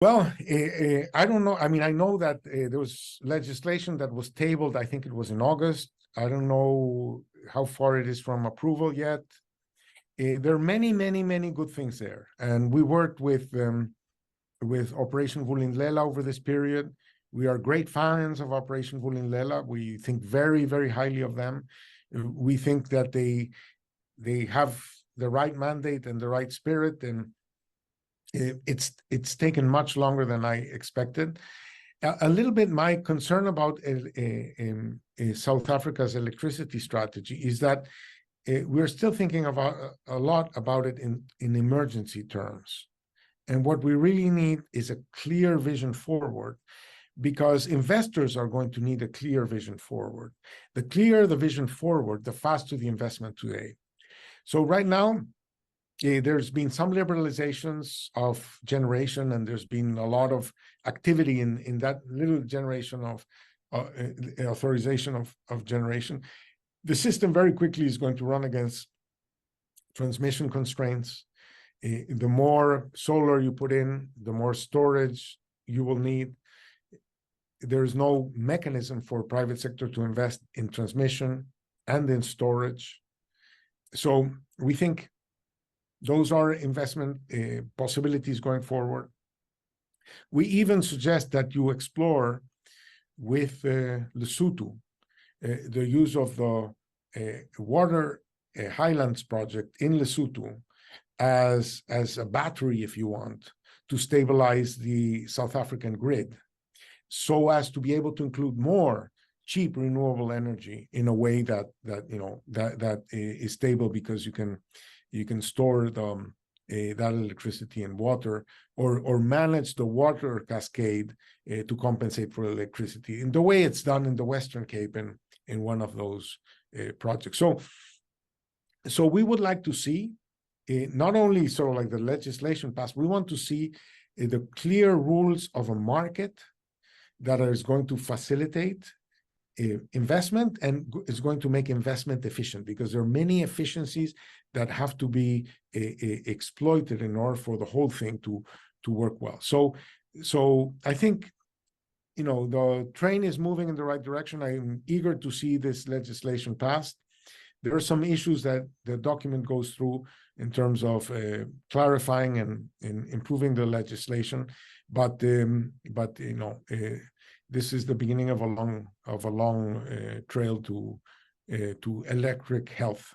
Well, I don't know. I mean, I know that there was legislation that was tabled. I think it was in August. I don't know how far it is from approval yet. There are many, many, many good things there, and we worked with Operation Vulindlela over this period. We are great fans of Operation Vulindlela. We think very, very highly of them. We think that they have the right mandate and the right spirit, and it's taken much longer than I expected. A little bit my concern about South Africa's electricity strategy is that we're still thinking about a lot about it in emergency terms. And what we really need is a clear vision forward, because investors are going to need a clear vision forward. The clearer the vision forward, the faster the investment today. So right now, there's been some liberalizations of generation, and there's been a lot of activity in that little generation of authorization of generation. The system very quickly is going to run against transmission constraints. The more solar you put in, the more storage you will need. There is no mechanism for private sector to invest in transmission and in storage. So we think those are investment possibilities going forward. We even suggest that you explore with Lesotho the use of the water highlands project in Lesotho as a battery, if you want, to stabilize the South African grid, so as to be able to include more cheap renewable energy in a way that is stable, because you can store that electricity and water, or manage the water cascade to compensate for electricity in the way it's done in the Western Cape in one of those projects. So we would like to see not only sort of like the legislation passed, we want to see the clear rules of a market that is going to facilitate investment and is going to make investment efficient, because there are many efficiencies that have to be exploited in order for the whole thing to work well. So I think, the train is moving in the right direction. I'm eager to see this legislation passed. There are some issues that the document goes through in terms of clarifying and improving the legislation, but this is the beginning of a long trail to electric health.